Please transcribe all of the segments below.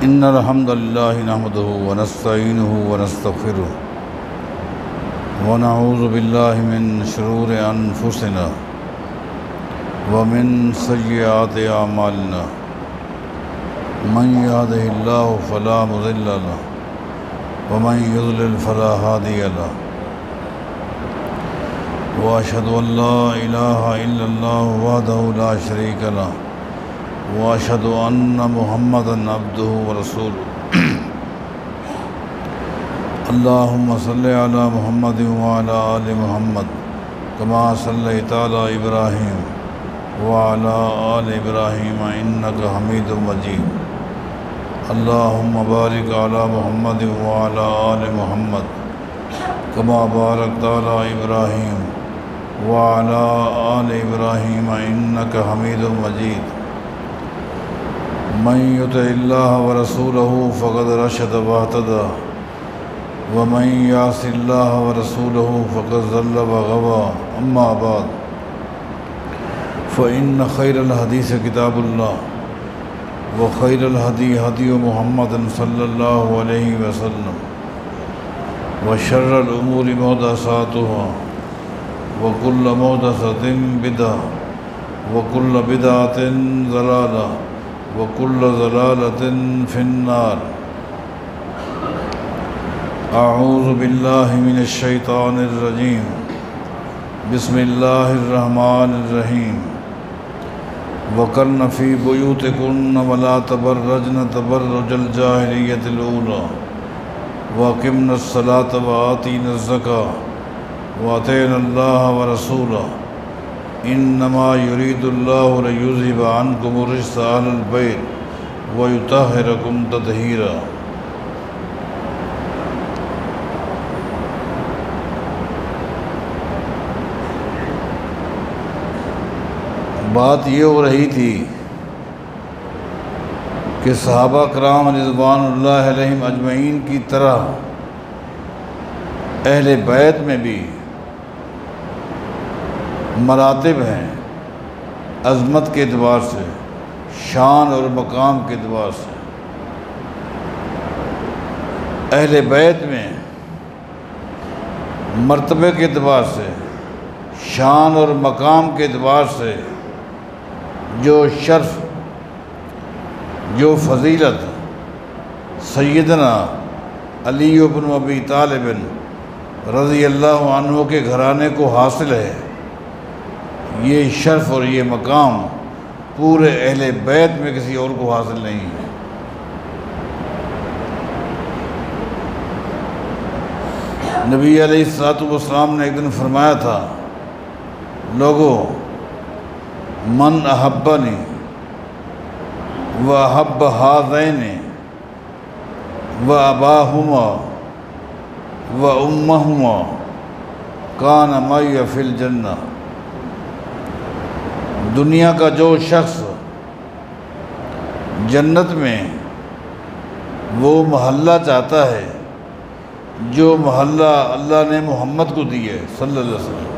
إن الحمد لله نحمده ونستعينه ونستغفره ونعوذ بالله من شرور أنفسنا ومن سيئات أعمالنا من يهده الله فلا مضل له ومن يضلل فلا هادي له وأشهد أن لا إله إلا الله وحده لا شريك له وأشهد أن محمدًا عبده ورسوله اللهم صل على محمد وعلى آل محمد كما صليت على إبراهيم وعلى آل إبراهيم إنك حميد مجيد اللهم بارك على محمد وعلى آل محمد كما باركت على إبراهيم وعلى آل إبراهيم إنك حميد مجيد من يطع الله ورسوله فقد رشد واهتدى ومن يعص الله ورسوله فقد ضل وغوى أما بعد فإن خير الحديث كتاب الله وخير الهدي هدي محمد صلى الله عليه وسلم وشر الأمور محدثاتها وكل محدثة بدعة وكل بدعة ضلالة وكل ضلالة في النار أعوذ بالله من الشيطان الرجيم بسم الله الرحمن الرحيم وقرن في بيوتكن ولا تبرجن تبرج الجاهلية الأولى وأقمنا الصلاة وآتينا الزكاة وأطعنا الله ورسوله إنما يريد الله ليذهب عنكم الرجس أهل البيت ويطهركم تطهيرا بات یہ ہو رہی تھی کہ صحابہ کرام رضوان اللہ علیہم اجمعین کی طرح اہل بیت میں بھی مراتب ہیں، عظمت کے اعتبار سے، شان اور مقام کے اعتبار سے۔ اہل بیت میں مرتبے کے اعتبار سے، شان اور مقام کے اعتبار سے جو شرف، جو فضیلت سیدنا علی بن ابی طالب رضی اللہ عنہ کے گھرانے کو حاصل ہے، یہ شرف اور یہ مقام پورے اہل بیت میں کسی اور کو حاصل نہیں ہے۔ نبی علیہ الصلوۃ والسلام نے ایک دن فرمایا تھا، لوگوں من احبنی و احب ہذین و اباہما و امہما کان معی فی الجنہ۔ دنیا کا جو شخص جنت میں وہ محلہ چاہتا ہے جو محلہ اللہ نے محمد کو دی ہے صلی اللہ علیہ وسلم،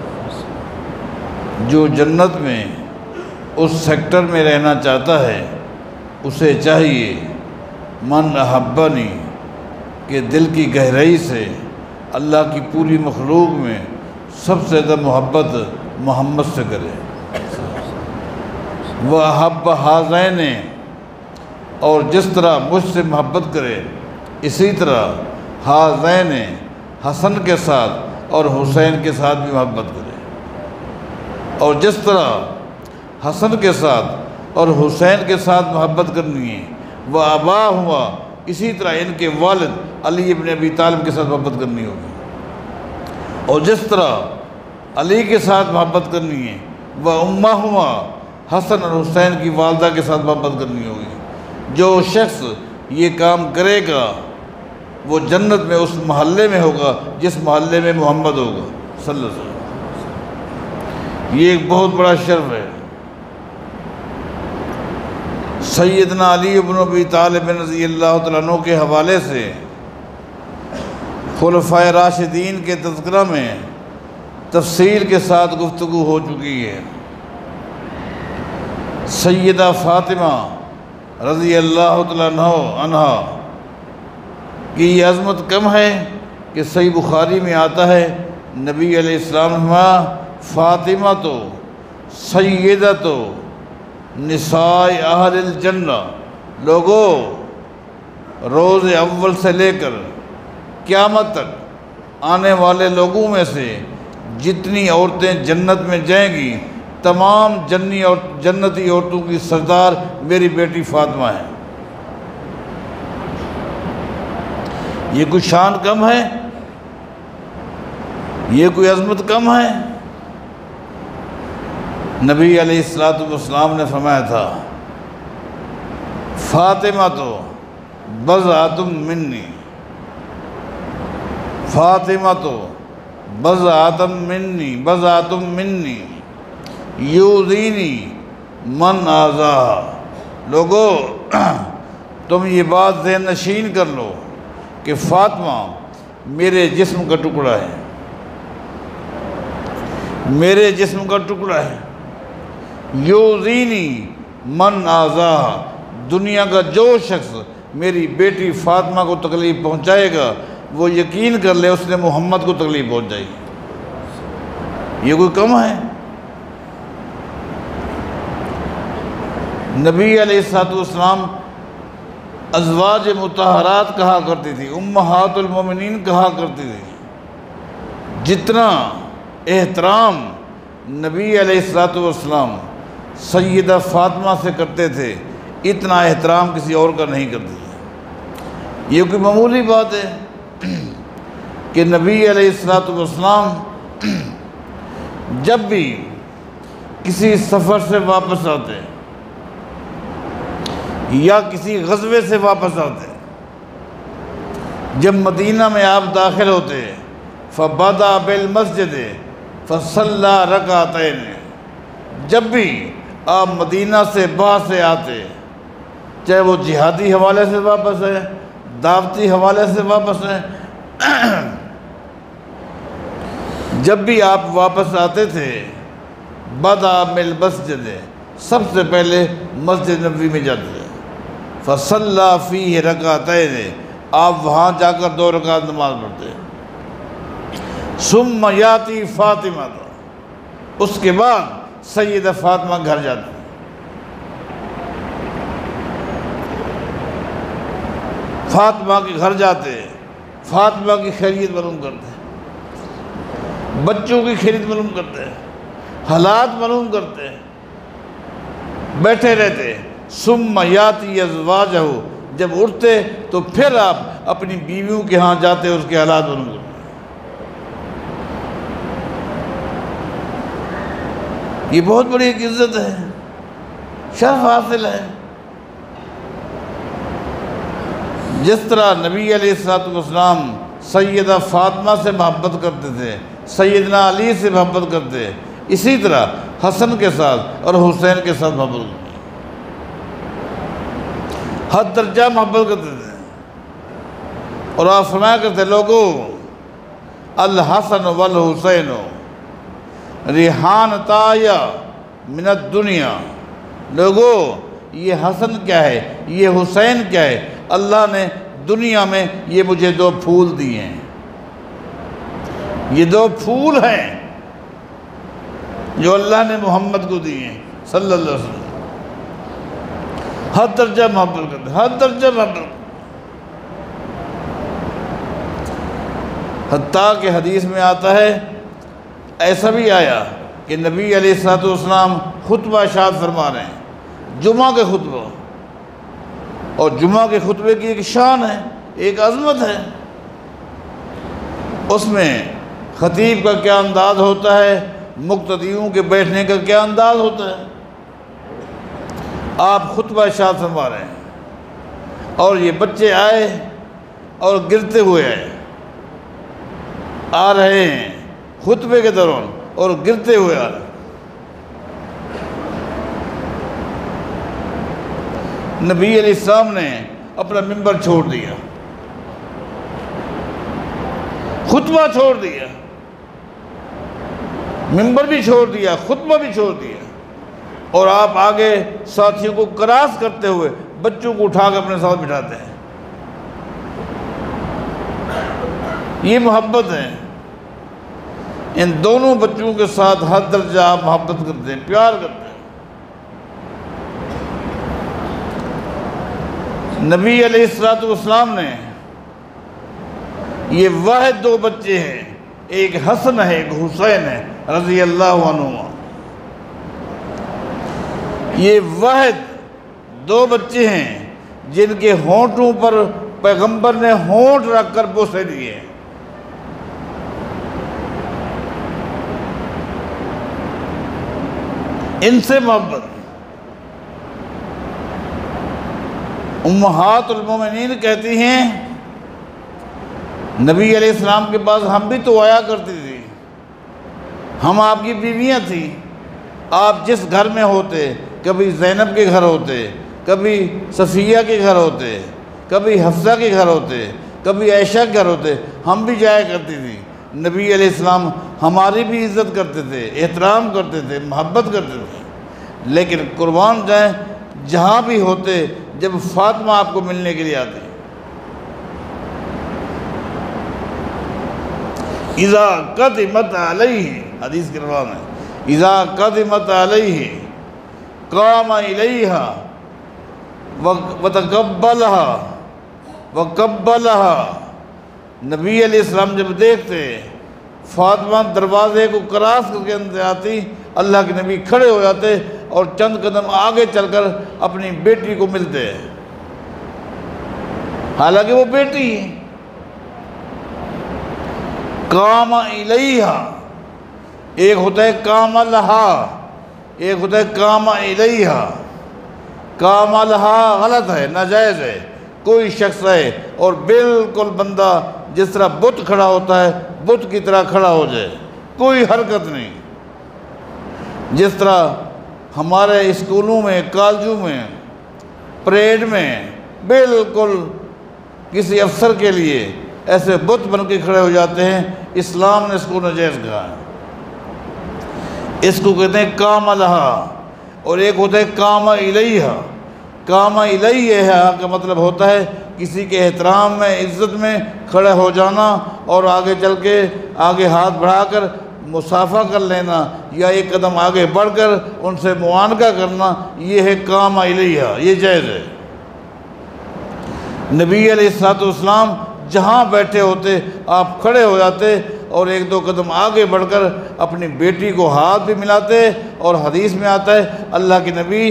جو جنت میں اس سیکٹر میں رہنا چاہتا ہے، اسے چاہیے من احبنی کہ دل کی گہرائی سے اللہ کی پوری مخلوق میں سب سے زیادہ محبت محمد سے کرے، وہ احب ہذین، اور جس طرح مجھ سے محبت کرے اسی طرح ہذین حسن کے ساتھ اور حسین کے ساتھ بھی محبت کرے، اور جس طرح حسن کے ساتھ اور حسین کے ساتھ محبت کرنی ہے، وہ اباہما، اسی طرح ان کے والد علی ابن ابی طالب کے ساتھ محبت کرنی ہوگی، اور جس طرح علی کے ساتھ محبت کرنی ہے، وہ امہما، حسن اور حسین کی والدہ کے ساتھ محبت کرنی ہوگی۔ جو شخص یہ کام کرے گا وہ جنت میں اس محلے میں ہوگا جس محلے میں محمد ہوگا صلی اللہ علیہ وسلم۔ یہ ایک بہت بڑا شرف ہے۔ سیدنا علی بن ابی طالب رضی اللہ تعالیٰ عنہ کے حوالے سے خلفائے راشدین کے تذکرہ میں تفصیل کے ساتھ گفتگو ہو چکی ہے۔ سیدہ فاطمہ رضی اللہ تعالیٰ عنہ کی یہ عظمت کم ہے کہ صحیح بخاری میں آتا ہے نبی علیہ السلام نے فاطمہ تو سیدہ تو نساء اہل الجنہ، لوگوں روز اول سے لے کر قیامت تک آنے والے لوگوں میں سے جتنی عورتیں جنت میں جائیں گی تمام جنتی عورتوں کی سردار میری بیٹی فاطمہ ہے۔ یہ کوئی شان کم ہے؟ یہ کوئی عظمت کم ہے؟ نبی علیہ السلام نے فرمایا تھا فاطمہ تو بضعۃ منی، فاطمہ تو بضعۃ منی یؤذینی من آذاہا۔ لوگو تم یہ بات ذہن نشین کر لو کہ فاطمہ میرے جسم کا ٹکڑا ہے، میرے جسم کا ٹکڑا ہے۔ یؤذینی من آذاہا، دنیا کا جو شخص میری بیٹی فاطمہ کو تکلیف پہنچائے گا وہ یقین کر لے اس نے محمد کو تکلیف پہنچائی۔ یہ کوئی کم ہے؟ نبی علیہ السلام ازواج مطہرات کہا کرتی تھی، امہات المومنین کہا کرتی تھی۔ جتنا احترام نبی علیہ السلام سیدہ فاطمہ سے کرتے تھے اتنا احترام کسی اور کا نہیں کرتے تھے۔ یہ کوئی معمولی بات ہے کہ نبی علیہ السلام جب بھی کسی سفر سے واپس آتے یا کسی غزوے سے واپس آتے، جب مدینہ میں آپ داخل ہوتے فَبَدَأَ بِالْمَسْجِدِ فَصَلَّى رَكَعَتَيْنِ، جب بھی آپ مدینہ سے باہر سے آتے، چاہے وہ جہادی حوالے سے واپس ہیں، دعوتی حوالے سے واپس ہیں، جب بھی آپ واپس آتے تھے بَدَأَ بِالْمَسْجِدِ، سب سے پہلے مسجد نبوی میں جاتے تھے، فَصَلَّى فِيهِ رَكَعَتَيْنِ، آپ وہاں جا کر 2 رکعت نماز پڑھتے۔ ثُمَّ يَأْتِي فاطمہ، اس کے بعد سیدہ فاطمہ گھر جاتی، فاطمہ کے گھر جاتے، فاطمہ کی خیریت معلوم کرتے، بچوں کی خیریت معلوم کرتے، حالات معلوم کرتے، بیٹھے رہتے۔ ثم یاتی ازواجہ، جب اٹھتے تو پھر آپ اپنی بیویوں کے ہاں جاتے، اس کے حالات معلوم کرتے۔ یہ بہت بڑی ایک عزت ہے، شرف حاصل ہے۔ جس طرح نبی علیہ السلام سیدہ فاطمہ سے محبت کرتے تھے، سیدنا علی سے محبت کرتے، اسی طرح حسن کے ساتھ اور حسین کے ساتھ محبت کرتے، حد درجہ محبت کرتے تھے۔ اور آپ فرمایا کرتے، لوگوں الحسن والحسین ریحانتایا من الدنیا، لوگوں یہ حسن کیا ہے، یہ حسین کیا ہے، اللہ نے دنیا میں یہ مجھے 2 پھول دیے ہیں، یہ 2 پھول ہیں جو اللہ نے محمد کو دیے ہیں صلی اللہ علیہ وسلم۔ ہر درجہ محبت کرتے، ہر درجہ محبت، حتیٰ کہ حدیث میں آتا ہے، ایسا بھی آیا کہ نبی علیہ السلام خطبہ ارشاد فرما رہے ہیں، جمعہ کے خطبہ، اور جمعہ کے خطبے کی ایک شان ہے، ایک عظمت ہے، اس میں خطیب کا کیا انداز ہوتا ہے، مقتدیوں کے بیٹھنے کا کیا انداز ہوتا ہے۔ آپ خطبہ ارشاد فرما رہے ہیں اور یہ بچے آئے اور گرتے ہوئے آ رہے ہیں خطبے کے دوران، اور گرتے ہوئے آ رہے ہیں۔ نبی علیہ السلام نے اپنا ممبر چھوڑ دیا، خطبہ چھوڑ دیا، ممبر بھی چھوڑ دیا، خطبہ بھی چھوڑ دیا، اور آپ آگے ساتھیوں کو کراس کرتے ہوئے بچوں کو اٹھا کے اپنے ساتھ بٹھاتے ہیں۔ یہ محبت ہے۔ ان دونوں بچوں کے ساتھ ہر درجہ آپ محبت کرتے ہیں، پیار کرتے ہیں۔ نبی علیہ السلام نے یہ واحد دو بچے ہیں، ایک حسن ہے ایک حسین ہے رضی اللہ عنہما۔ یہ واحد دو بچے ہیں جن کے ہونٹوں پر پیغمبر نے ہونٹ رکھ کر بوسے دیے ہیں۔ ان سے محبت۔ امہات المومنین کہتی ہیں نبی علیہ السلام کے پاس ہم بھی تو آیا کرتی تھی، ہم آپ کی بیویاں تھیں، آپ جس گھر میں ہوتے، کبھی زینب کے گھر ہوتے، کبھی صفیہ کے گھر ہوتے، کبھی حفصہ کے گھر ہوتے، کبھی عائشہ کے گھر ہوتے، ہم بھی جایا کرتی تھی۔ نبی علیہ السلام ہماری بھی عزت کرتے تھے، احترام کرتے تھے، محبت کرتے تھے، لیکن قربان جائیں جہاں بھی ہوتے جب فاطمہ آپ کو ملنے کے لیے آتی، اذا قدمت علیہ، حدیث کے روایت میں، اذا قدمت علیہ قام الیہا وتقبلہا وقبلہا۔ نبی علیہ السلام جب دیکھتے فاطمہ دروازے کو کراس کر کے اندر آتی، اللہ کے نبی کھڑے ہو جاتے اور چند قدم آگے چل کر اپنی بیٹی کو ملتے، حالانکہ وہ بیٹی ہے۔ قام الیہا، ایک ہوتا ہے قام لہا، ایک ہوتا ہے قام الیہا۔ قام لہا غلط ہے، ناجائز ہے۔ کوئی شخص ہے اور بالکل بندہ جس طرح بت کھڑا ہوتا ہے بت کی طرح کھڑا ہو جائے، کوئی حرکت نہیں۔ جس طرح ہمارے اسکولوں میں، کالجوں میں، پریڈ میں بالکل کسی افسر کے لیے ایسے بت بن کے کھڑے ہو جاتے ہیں، اسلام نے اس کو ناجائز کہا ہے۔ اس کو کہتے ہیں قام لہا، اور ایک ہوتا ہے قام الیہا۔ قام الیہا کا مطلب ہوتا ہے کسی کے احترام میں، عزت میں کھڑے ہو جانا اور آگے چل کے آگے ہاتھ بڑھا کر مصافحہ کر لینا، یا ایک قدم آگے بڑھ کر ان سے معانقہ کرنا، یہ ہے قام الیہا، یہ جائز ہے۔ نبی علیہ السلام جہاں بیٹھے ہوتے آپ کھڑے ہو جاتے اور ایک دو قدم آگے بڑھ کر اپنی بیٹی کو ہاتھ بھی ملاتے، اور حدیث میں آتا ہے اللہ کے نبی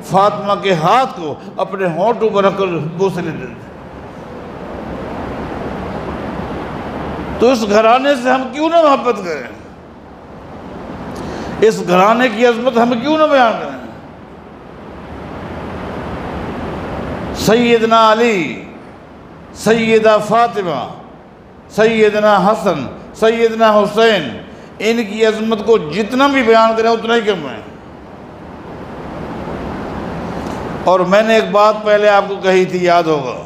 فاطمہ کے ہاتھ کو اپنے ہونٹوں پر رکھ کر بوسے لیتے تھے۔ تو اس گھرانے سے ہم کیوں نہ محبت کریں؟ اس گھرانے کی عظمت ہم کیوں نہ بیان کریں؟ سیدنا علی، سیدہ فاطمہ، سیدنا حسن، سیدنا حسین، ان کی عظمت کو جتنا بھی بیان کریں اتنا ہی کم ہے۔ اور میں نے ایک بات پہلے آپ کو کہی تھی، یاد ہوگا،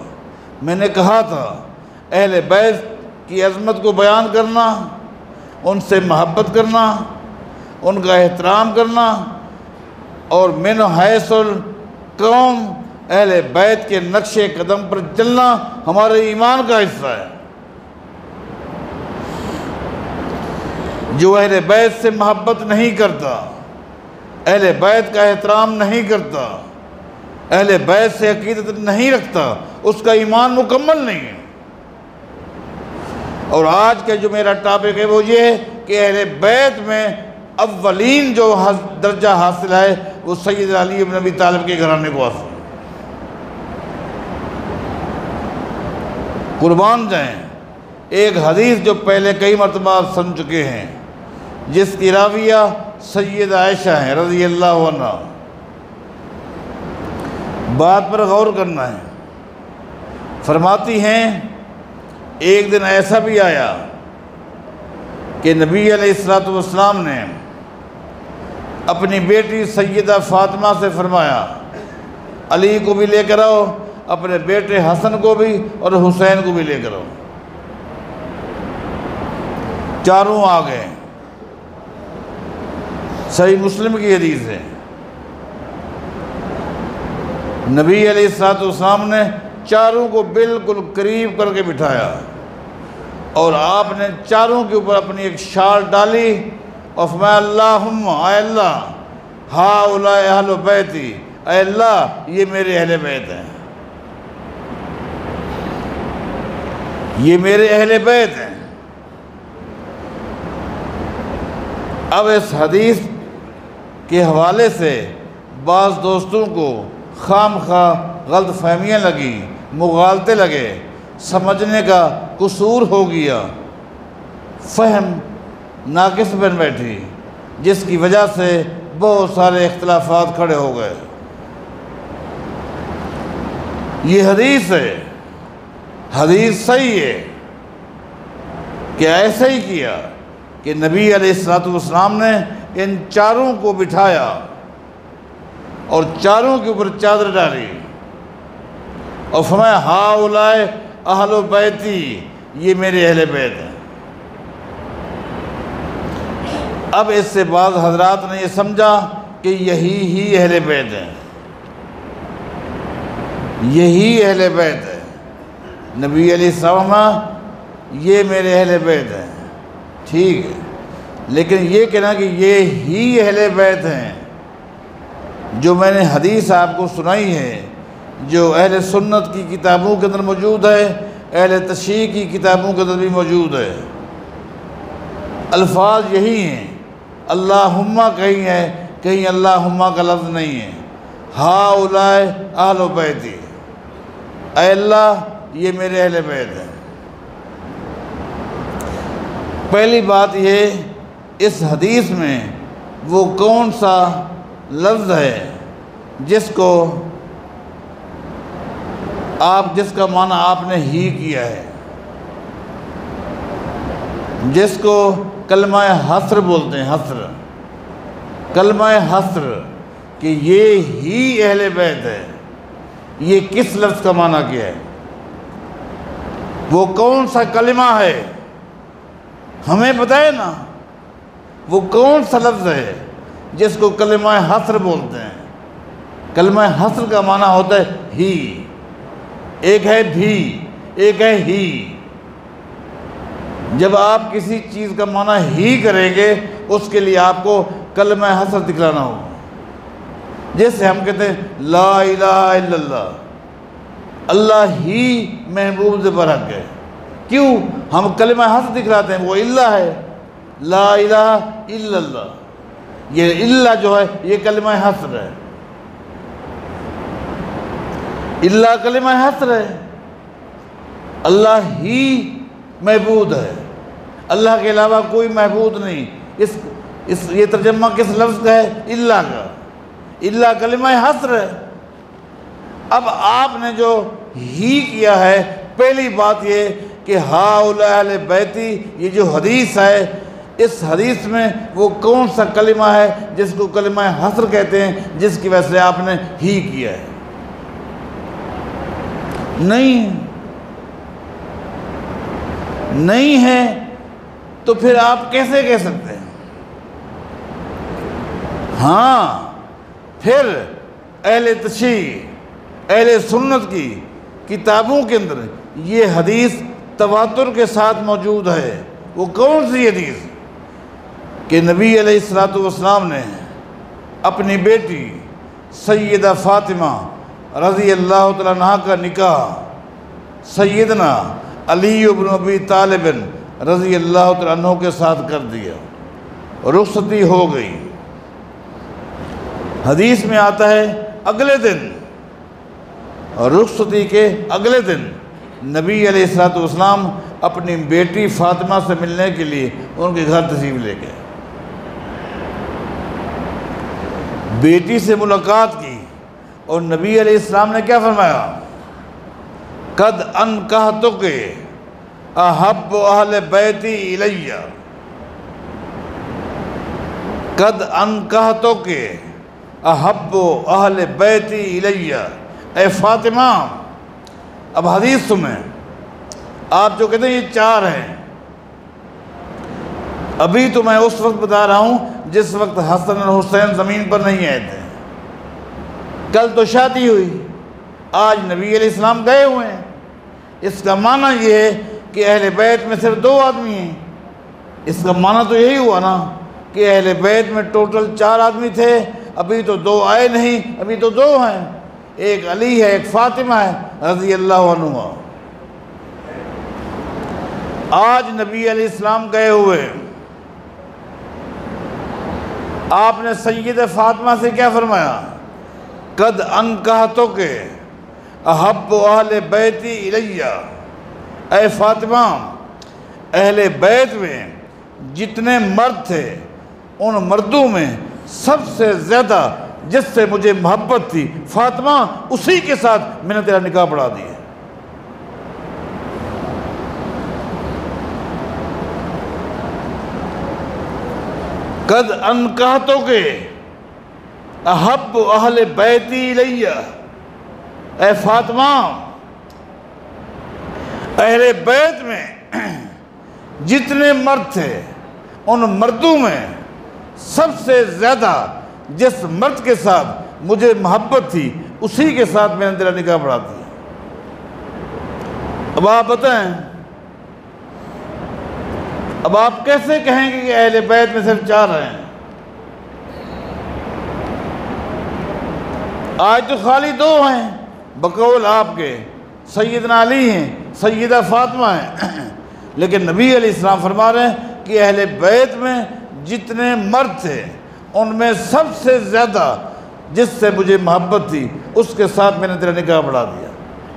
میں نے کہا تھا اہل بیت کی عظمت کو بیان کرنا، ان سے محبت کرنا، ان کا احترام کرنا، اور من حیث القوم اہل بیت کے نقش قدم پر چلنا ہمارے ایمان کا حصہ ہے۔ جو اہل بیت سے محبت نہیں کرتا، اہل بیت کا احترام نہیں کرتا، اہل بیت سے عقیدت نہیں رکھتا، اس کا ایمان مکمل نہیں ہے۔ اور آج کا جو میرا ٹاپک ہے وہ یہ ہے کہ اہل بیت میں اولین جو درجہ حاصل ہے وہ سید علی بن ابی طالب کے گھرانے کو حاصل ہے۔ قربان جائیں، ایک حدیث جو پہلے کئی مرتبہ آپ سن چکے ہیں، جس کی راویہ سید عائشہ ہیں رضی اللہ عنہ، بات پر غور کرنا ہے۔ فرماتی ہیں ایک دن ایسا بھی آیا کہ نبی علیہ السلام نے اپنی بیٹی سیدہ فاطمہ سے فرمایا علی کو بھی لے کر آؤ، اپنے بیٹے حسن کو بھی اور حسین کو بھی لے کر آؤ۔ چاروں آ گئے، صحیح مسلم کی حدیث ہے۔ نبی علیہ السلام نے چاروں کو بالکل قریب کر کے بٹھایا اور آپ نے چاروں کے اوپر اپنی ایک شال ڈالی اور فرمایا اللہم، اے اللہ، ہؤلاء اہل بیتی، اے اللہ یہ میرے اہل بیت ہیں، یہ میرے اہل بیت ہیں۔ اب اس حدیث کے حوالے سے بعض دوستوں کو خام خواہ غلط فہمیاں لگیں، مغالطے لگے، سمجھنے کا قصور ہو گیا، فہم ناقص بن بیٹھی، جس کی وجہ سے بہت سارے اختلافات کھڑے ہو گئے۔ یہ حدیث ہے، حدیث صحیح ہے کہ ایسا ہی کیا کہ نبی علیہ السلام نے ان چاروں کو بٹھایا اور چاروں کے اوپر چادر ڈالی اور فرمایا ہؤلاء اہل بیتی، یہ میرے اہل بیت ہیں۔ اب اس سے بعض حضرات نے یہ سمجھا کہ یہی اہل بیت ہیں، یہی اہل بیت ہے، نبی علیہ السلام یہ میرے اہل بیت ہیں، ٹھیک ہے، لیکن یہ کہنا کہ یہ ہی اہل بیت ہیں جو میں نے حدیث آپ کو سنائی ہے، جو اہل سنت کی کتابوں کے اندر موجود ہے، اہل تشیع کی کتابوں کے اندر بھی موجود ہے، الفاظ یہی ہیں، اللہم کہیں ہے، کہیں اللہم کا لفظ نہیں ہے، ہؤلاء اہل بیتی، اے اللہ یہ میرے اہل بیت ہیں۔ پہلی بات یہ، اس حدیث میں وہ کون سا لفظ ہے جس کا معنی آپ نے ہی کیا ہے، جس کو کلمہ حصر بولتے ہیں، حصر، کلمہ حصر، کہ یہ ہی اہل بیت ہے، یہ کس لفظ کا معنی کیا ہے، وہ کون سا کلمہ ہے، ہمیں بتائے نا، وہ کون سا لفظ ہے جس کو کلمہ حصر بولتے ہیں۔ کلمہ حصر کا معنی ہوتا ہے ہی، ایک ہے بھی، ایک ہے ہی۔ جب آپ کسی چیز کا معنی ہی کریں گے اس کے لیے آپ کو کلمہ حصر دکھلانا ہوگا، جیسے ہم کہتے ہیں لا الہ الا اللہ، اللہ ہی محبوب سے برحق ہے، کیوں؟ ہم کلمہ حصر دکھلاتے ہیں، وہ اللہ ہے، لا الہ الا اللہ، یہ اللہ جو ہے یہ کلمہ حصر ہے، اللہ کلمہ حصر ہے، اللہ ہی معبود ہے، اللہ کے علاوہ کوئی معبود نہیں۔ یہ ترجمہ کس لفظ کا ہے؟ اللہ کا، اللہ کلمہ حصر ہے۔ اب آپ نے جو ہی کیا ہے، پہلی بات یہ کہ ہؤلاء اہل بیتی، یہ جو حدیث ہے، اس حدیث میں وہ کون سا کلمہ ہے جس کو کلمہ حصر کہتے ہیں، جس کی وجہ سے آپ نے ہی کیا ہے؟ نہیں ہے تو پھر آپ کیسے کہہ سکتے ہیں؟ ہاں، پھر اہل تشیع، اہل سنت کی کتابوں کے اندر یہ حدیث تواتر کے ساتھ موجود ہے۔ وہ کون سی حدیث؟ کہ نبی علیہ السلام نے اپنی بیٹی سیدہ فاطمہ رضی اللہ تعالیٰ عنہ کا نکاح سیدنا علی بن ابی طالب رضی اللہ تعالیٰ عنہ کے ساتھ کر دیا، رخصتی ہو گئی۔ حدیث میں آتا ہے اگلے دن، رخصتی کے اگلے دن نبی علیہ السلام اپنی بیٹی فاطمہ سے ملنے کے لیے ان کے گھر تشریف لے گئے، بیٹی سے ملاقات کی، اور نبی علیہ السلام نے کیا فرمایا؟ قد انکحتک احب اہل بیتی الی، قد انکحتک احب اہل بیتی الی، اے فاطمہ۔ اب حدیث سنیں، آپ جو کہتے ہیں یہ چار ہیں، ابھی تو میں اس وقت بتا رہا ہوں جس وقت حسن اور حسین زمین پر نہیں آئے تھے، کل تو شادی ہوئی، آج نبی علیہ السلام گئے ہوئے ہیں۔ اس کا معنی یہ ہے کہ اہل بیت میں صرف 2 آدمی ہیں۔ اس کا معنی تو یہی ہوا نا کہ اہل بیت میں ٹوٹل 4 آدمی تھے، ابھی تو 2 آئے نہیں، ابھی تو 2 ہیں، ایک علی ہے، ایک فاطمہ ہے رضی اللہ عنہ۔ آج نبی علیہ السلام گئے ہوئے، آپ نے سید فاطمہ سے کیا فرمایا؟ قد انکحتک احب اہل بیتی الیہ، اے فاطمہ اہل بیت میں جتنے مرد تھے ان مردوں میں سب سے زیادہ جس سے مجھے محبت تھی فاطمہ، اسی کے ساتھ میں نے تیرا نکاح پڑھا دیا۔ قد انکحتک احب اہل بیتی الیہ، اے فاطمہ اہل بیت میں جتنے مرد تھے ان مردوں میں سب سے زیادہ جس مرد کے ساتھ مجھے محبت تھی اسی کے ساتھ میں نے تیرا نکاح پڑھا دیا۔ اب آپ بتائیں، اب آپ کیسے کہیں گے کہ اہل بیت میں صرف 4 ہیں؟ آج تو خالی 2 ہیں، بقول آپ کے سیدنا علی ہیں، سیدہ فاطمہ ہیں، لیکن نبی علیہ السلام فرما رہے ہیں کہ اہل بیت میں جتنے مرد تھے ان میں سب سے زیادہ جس سے مجھے محبت تھی اس کے ساتھ میں نے تیرا نکاح پڑھا دیا۔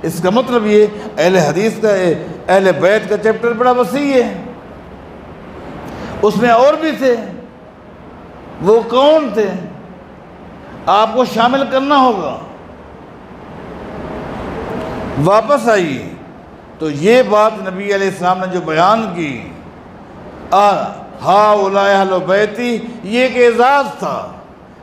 اس کا مطلب یہ اہل حدیث کا اہل بیت کا چیپٹر بڑا وسیع ہے، اس میں اور بھی تھے، وہ کون تھے آپ کو شامل کرنا ہوگا۔ واپس آئیے تو یہ بات نبی علیہ السلام نے جو بیان کی ہؤلاء اہل بیتی، یہ ایک اعزاز تھا،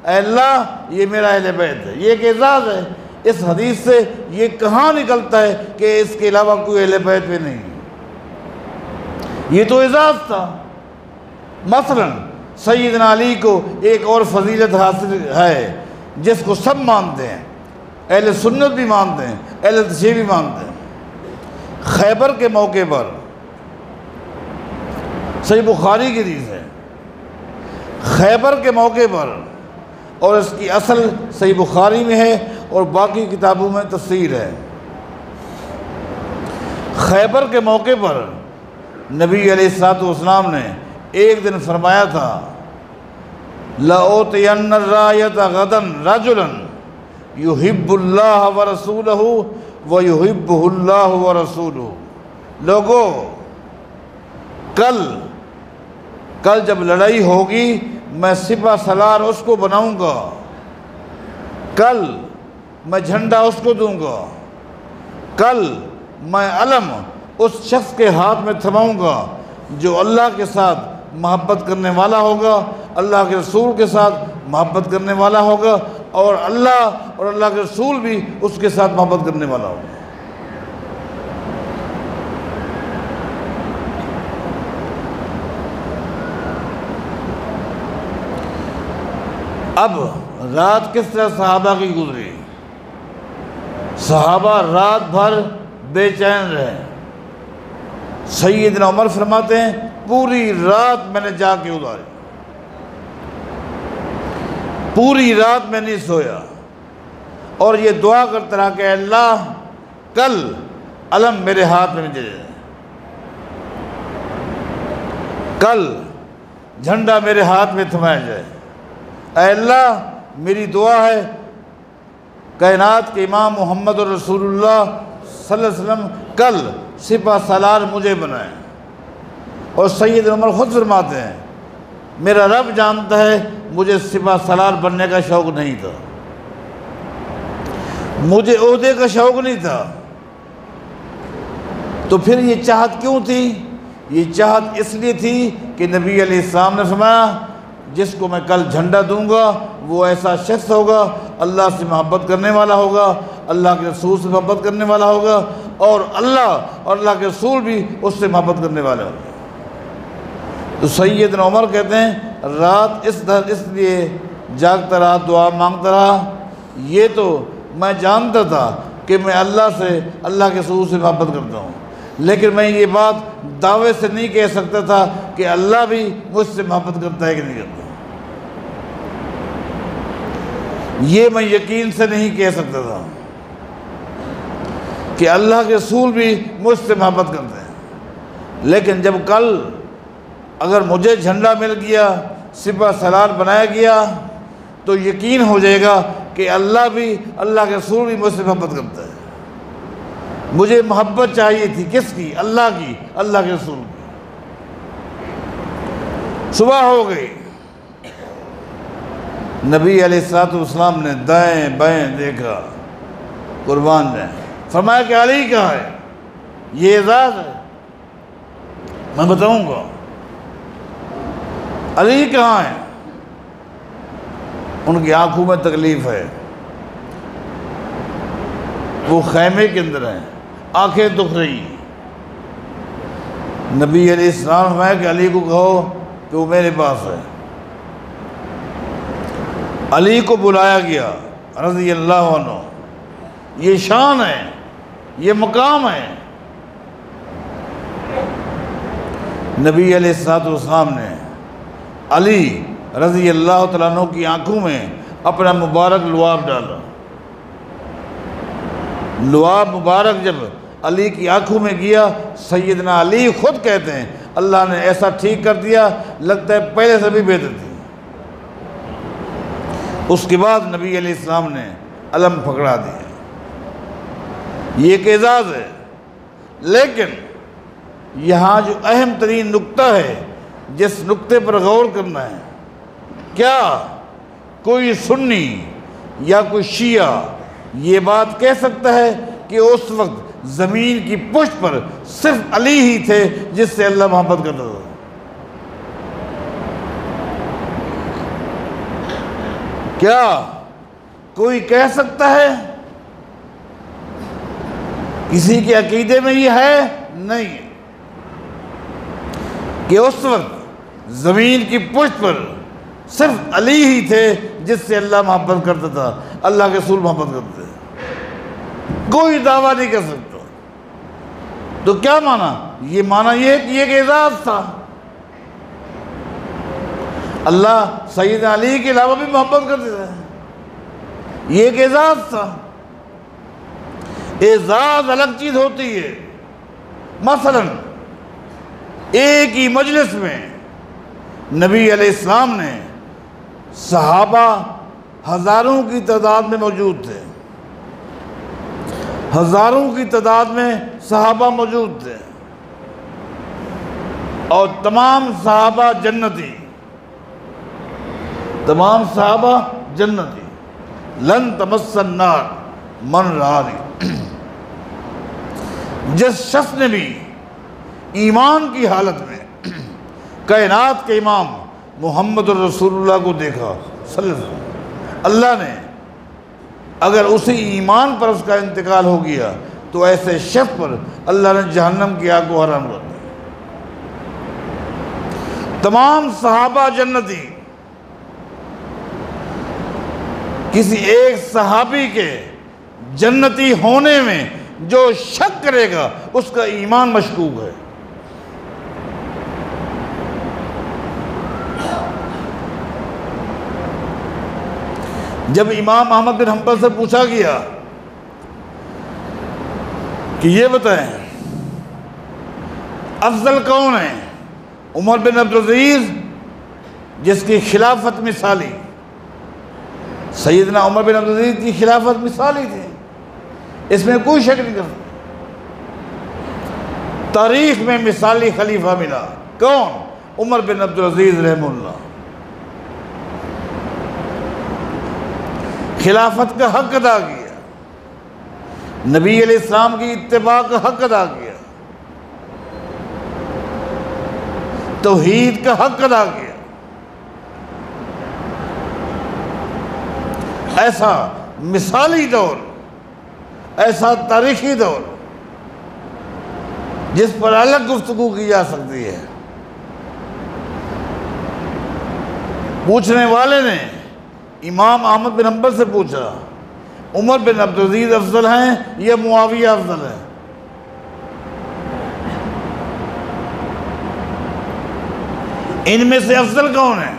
اے اللہ یہ میرا اہل بیت ہے، یہ ایک اعزاز ہے۔ اس حدیث سے یہ کہاں نکلتا ہے کہ اس کے علاوہ کوئی اہل بیت میں نہیں؟ یہ تو اعزاز تھا۔ مثلا سیدنا علی کو ایک اور فضیلت حاصل ہے جس کو سب مانتے ہیں، اہل سنت بھی مانتے ہیں، اہل تشیع بھی مانتے ہیں۔ خیبر کے موقع پر، صحیح بخاری کی حدیث ہے، خیبر کے موقع پر، اور اس کی اصل صحیح بخاری میں ہے اور باقی کتابوں میں تفسیر ہے۔ خیبر کے موقع پر نبی علیہ الصلوۃ والسلام نے ایک دن فرمایا تھا لَأُعْطِيَنَّ الرَّايَةَ غَدًا رَجُلًا يُحِبُّ اللَّهَ وَرَسُولَهُ وَيُحِبُّهُ اللَّهُ وَرَسُولُهُ۔ لوگو کل جب لڑائی ہوگی میں سپہ سالار اس کو بناؤں گا، کل میں جھنڈا اس کو دوں گا، کل میں علم اس شخص کے ہاتھ میں تھماؤں گا جو اللہ کے ساتھ محبت کرنے والا ہوگا، اللہ کے رسول کے ساتھ محبت کرنے والا ہوگا، اور اللہ اور اللہ کے رسول بھی اس کے ساتھ محبت کرنے والا ہوگا۔ اب رات کس طرح صحابہ کی گزری؟ صحابہ رات بھر بے چین رہے۔ سیدنا عمر فرماتے ہیں پوری رات میں نے جا کے گزاری، پوری رات میں نہیں سویا، اور یہ دعا کرتا رہا کہ اللہ کل علم میرے ہاتھ میں دے دے، کل جھنڈا میرے ہاتھ میں تھمایا جائے۔ اے اللہ میری دعا ہے کائنات کے امام محمد رسول اللہ صلی اللہ علیہ وسلم کل سپہ سالار مجھے بنائیں۔ اور سید عمر خود فرماتے ہیں میرا رب جانتا ہے مجھے سپہ سالار بننے کا شوق نہیں تھا، مجھے عہدے کا شوق نہیں تھا، تو پھر یہ چاہت کیوں تھی؟ یہ چاہت اس لیے تھی کہ نبی علیہ السلام نے فرمایا جس کو میں کل جھنڈا دوں گا وہ ایسا شخص ہوگا اللہ سے محبت کرنے والا ہوگا، اللہ کے رسول سے محبت کرنے والا ہوگا، اور اللہ اور اللہ کے رسول بھی اس سے محبت کرنے والے ہوگا۔ تو سیدنا عمر کہتے ہیں رات اس لیے جاگتا رہا، دعا مانگتا رہا، یہ تو میں جانتا تھا کہ میں اللہ کے رسول سے محبت کرتا ہوں، لیکن میں یہ بات دعوے سے نہیں کہہ سکتا تھا کہ اللہ بھی مجھ سے محبت کرتا ہے کہ نہیں کرتا۔ یہ میں یقین سے نہیں کہہ سکتا تھا کہ اللہ کے رسول بھی مجھ سے محبت کرتے ہیں، لیکن جب کل اگر مجھے جھنڈا مل گیا، سپہ سالار بنایا گیا، تو یقین ہو جائے گا کہ اللہ کے رسول بھی مجھ سے محبت کرتا ہے۔ مجھے محبت چاہیے تھی، کس کی؟ اللہ کی، اللہ کے رسول کی۔ صبح ہو گئی، نبی علیہ الصلوۃ والسلام نے دائیں بائیں دیکھا، قربان جائیں، فرمایا کہ علی کہاں ہے؟ یہ اعزاز ہے، میں بتاؤں گا علی کہاں ہے۔ ان کی آنکھوں میں تکلیف ہے، وہ خیمے کے اندر ہیں، آنکھیں دکھ رہی ہیں۔ نبی علیہ السلام فرمایا کہ علی کو کہو کہ وہ میرے پاس ہے۔ علی کو بلایا گیا رضی اللہ عنہ۔ یہ شان ہے، یہ مقام ہے۔ نبی علیہ الصلوۃ والسلام نے علی رضی اللہ تعالیٰ عنہ کی آنکھوں میں اپنا مبارک لعاب ڈالا۔ لعاب مبارک جب علی کی آنکھوں میں گیا، سیدنا علی خود کہتے ہیں اللہ نے ایسا ٹھیک کر دیا، لگتا ہے پہلے سے بھی بہتر تھی۔ اس کے بعد نبی علیہ السلام نے علم پکڑا دیا۔ یہ ایک اعزاز ہے، لیکن یہاں جو اہم ترین نقطہ ہے، جس نقطے پر غور کرنا ہے، کیا کوئی سنی یا کوئی شیعہ یہ بات کہہ سکتا ہے کہ اس وقت زمین کی پشت پر صرف علی ہی تھے جس سے اللہ محبت کرتا تھا؟ کیا کوئی کہہ سکتا ہے؟ کسی کے عقیدے میں یہ ہے نہیں کہ اس وقت زمین کی پشت پر صرف علی ہی تھے جس سے اللہ محبت کرتا تھا، اللہ کے رسول محبت کرتے تھے۔ کوئی دعویٰ نہیں کر سکتا۔ تو کیا مانا؟ یہ مانا یہ ہے کہ یہ ایک اعزاز تھا۔ اللہ سیدنا علی کے علاوہ بھی محبت کرتے تھے، یہ ایک اعزاز تھا۔ اعزاز الگ چیز ہوتی ہے۔ مثلا ایک ہی مجلس میں نبی علیہ السلام نے صحابہ ہزاروں کی تعداد میں موجود تھے، ہزاروں کی تعداد میں صحابہ موجود تھے، اور تمام صحابہ جنتی، تمام صحابہ جنتی، لن تمس النار من رآنی۔ جس شخص نے بھی ایمان کی حالت میں کائنات کے امام محمد الرسول اللہ کو دیکھا صلی اللہ علیہ وسلم، اللہ نے اگر اسی ایمان پر اس کا انتقال ہو گیا تو ایسے شخص پر اللہ نے جہنم کی آگ کو حرام کر دیا۔ تمام صحابہ جنتی، کسی ایک صحابی کے جنتی ہونے میں جو شک کرے گا اس کا ایمان مشکوک ہے۔ جب امام احمد بن حنبل سے پوچھا گیا کہ یہ بتائیں افضل کون ہے، عمر بن عبدالعزیز جس کی خلافت مثالی، سیدنا عمر بن عبدالعزیز کی خلافت مثالی تھی، اس میں کوئی شک نہیں کرتا۔ تاریخ میں مثالی خلیفہ ملا، کون؟ عمر بن عبدالعزیز رحمہ اللہ۔ خلافت کا حق ادا کیا، نبی علیہ السلام کی اتباع کا حق ادا کیا، توحید کا حق ادا کیا۔ ایسا مثالی دور، ایسا تاریخی دور جس پر الگ گفتگو کی جا سکتی ہے۔ پوچھنے والے نے امام احمد بن حنبل سے پوچھا عمر بن عبدالعزیز افضل ہیں یا معاویہ افضل ہے؟ ان میں سے افضل کون ہے؟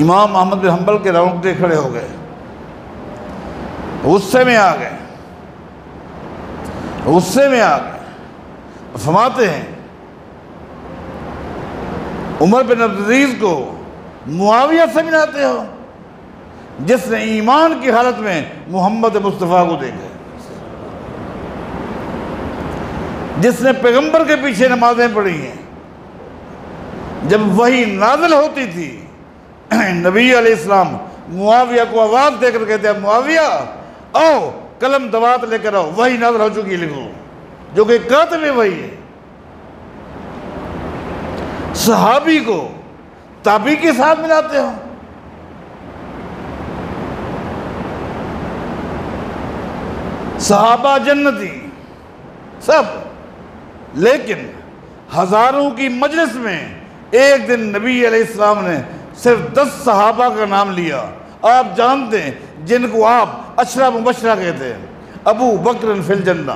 امام احمد بن حنبل کے رونگٹے کھڑے ہو گئے، غصے میں آ گئے، فرماتے ہیں عمر بن عبدالعزیز کو معاویہ سے ملاتے ہو جس نے ایمان کی حالت میں محمد مصطفیٰ کو دیکھا، جس نے پیغمبر کے پیچھے نمازیں پڑھی ہیں، جب وحی نازل ہوتی تھی نبی علیہ السلام معاویہ کو آواز دے کر کہتے ہیں معاویہ آؤ قلم دوات لے کر آؤ، وحی نازل ہو چکی لکھو، جو کہ کاتب وحی ہے۔ صحابی کو تابعی کے ساتھ ملاتے ہو۔ صحابہ جنتی سب، لیکن ہزاروں کی مجلس میں ایک دن نبی علیہ السلام نے صرف 10 صحابہ کا نام لیا۔ آپ جانتے ہیں جن کو آپ عشرہ مبشرہ کہتے ہیں، ابو بکر فی الجنہ،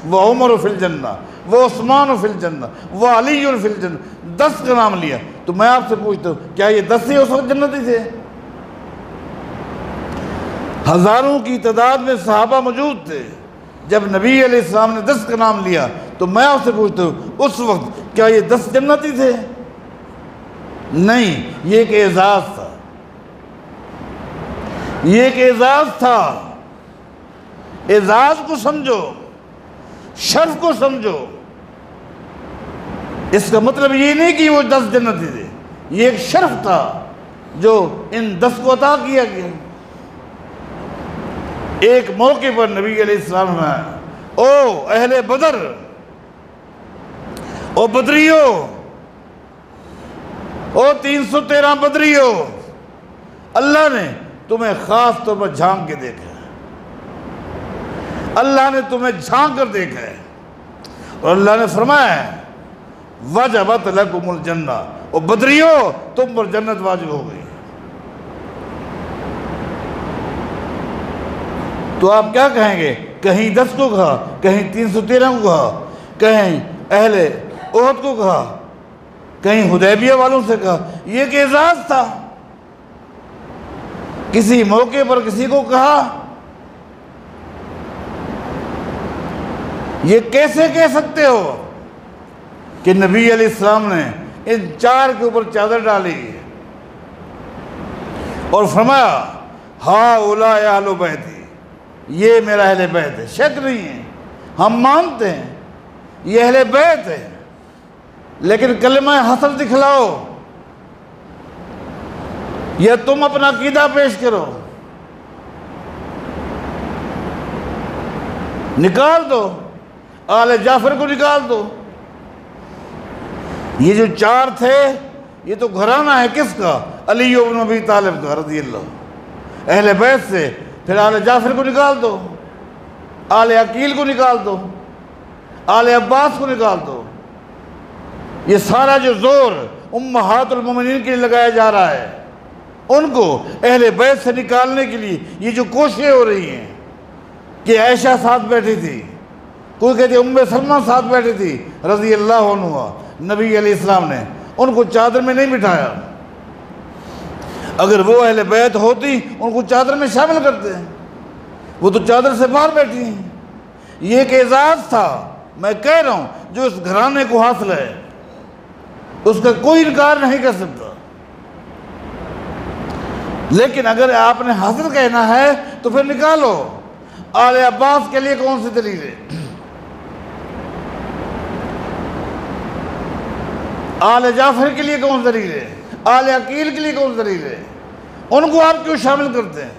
وعمر فی الجنہ، وعثمان فی الجنہ، وعلی فی الجنہ، 10 کا نام لیا۔ تو میں آپ سے پوچھتا ہوں کیا یہ 10 ہی اس وقت جنتی تھے؟ ہزاروں کی تعداد میں صحابہ موجود تھے، جب نبی علیہ السلام نے 10 کا نام لیا تو میں آپ سے پوچھتا ہوں اس وقت کیا یہ 10 جنتی تھے؟ نہیں، یہ ایک اعزاز تھا، یہ ایک اعزاز تھا۔ اعزاز کو سمجھو، شرف کو سمجھو۔ اس کا مطلب یہ نہیں کہ وہ 10 جنتی تھے، یہ ایک شرف تھا جو ان 10 کو عطا کیا گیا۔ ایک موقع پر نبی علیہ السلام نے او اہل بدر، او بدریو، او 313 بدریو، اللہ نے تمہیں خاص طور پر جھانک کے دیکھا ہے، اللہ نے تمہیں جھانک کر دیکھا ہے، اور اللہ نے فرمایا ہے وجبت لکم الجنہ، او بدریو تم پر جنت واجب ہو گئی۔ تو آپ کیا کہیں گے؟ کہیں 10 کو کہا، کہیں 313 کو کہا، کہیں اہل احد کو کہا، کہیں حدیبیہ والوں سے کہا۔ یہ ایک اعزاز تھا، کسی موقع پر کسی کو کہا۔ یہ کیسے کہہ سکتے ہو کہ نبی علیہ السلام نے ان 4 کے اوپر چادر ڈالی اور فرمایا ہؤلاء اہل بیتی، یہ میرا اہل بیت ہے؟ شک نہیں ہے، ہم مانتے ہیں یہ اہل بیت ہے، لیکن کلمہ حسن دکھلاؤ یا تم اپنا عقیدہ پیش کرو، نکال دو، آل جعفر کو نکال دو۔ یہ جو 4 تھے یہ تو گھرانہ ہے کس کا؟ علی بن ابی طالب کا رضی اللہ، اہل بیت سے۔ پھر آل جعفر کو نکال دو، آل عقیل کو نکال دو، آل عباس کو نکال دو۔ یہ سارا جو زور امہات المومنین کے لیے لگایا جا رہا ہے، ان کو اہل بیت سے نکالنے کے لیے یہ جو کوششیں ہو رہی ہیں کہ عائشہ ساتھ بیٹھی تھی، کوئی کہتے ام سلمہ ساتھ بیٹھی تھی رضی اللہ عنہ، نبی علیہ السلام نے ان کو چادر میں نہیں بٹھایا۔ اگر وہ اہل بیت ہوتی ان کو چادر میں شامل کرتے ہیں، وہ تو چادر سے باہر بیٹھی ہیں۔ یہ ایک اعزاز تھا، میں کہہ رہا ہوں جو اس گھرانے کو حاصل ہے اس کا کوئی انکار نہیں کر سکتا۔ لیکن اگر آپ نے حاصل کہنا ہے تو پھر نکالو۔ آل عباس کے لیے کون سی دلیل ہے؟ آل جعفر کے لیے کون سی دلیل ہے؟ آل عقیل کے لیے کون سی دلیل ہے؟ ان کو آپ کیوں شامل کرتے ہیں؟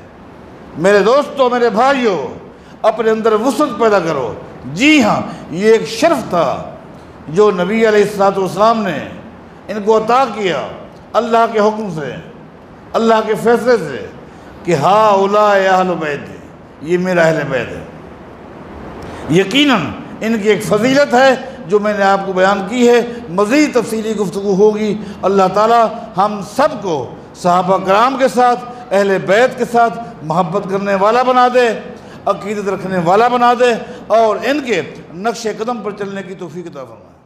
میرے دوستوں، میرے بھائیوں، اپنے اندر وسعت پیدا کرو۔ جی ہاں، یہ ایک شرف تھا جو نبی علیہ السلام نے ان کو عطا کیا اللہ کے حکم سے، اللہ کے فیصلے سے، کہ ہؤلاء اہل بیت، یہ میرا اہل بیت ہے۔ یقیناً ان کی ایک فضیلت ہے جو میں نے آپ کو بیان کی ہے، مزید تفصیلی گفتگو ہوگی۔ اللہ تعالی ہم سب کو صحابہ کرام کے ساتھ اہل بیت کے ساتھ محبت کرنے والا بنا دے، عقیدت رکھنے والا بنا دے، اور ان کے نقش قدم پر چلنے کی توفیق عطا فرمائے۔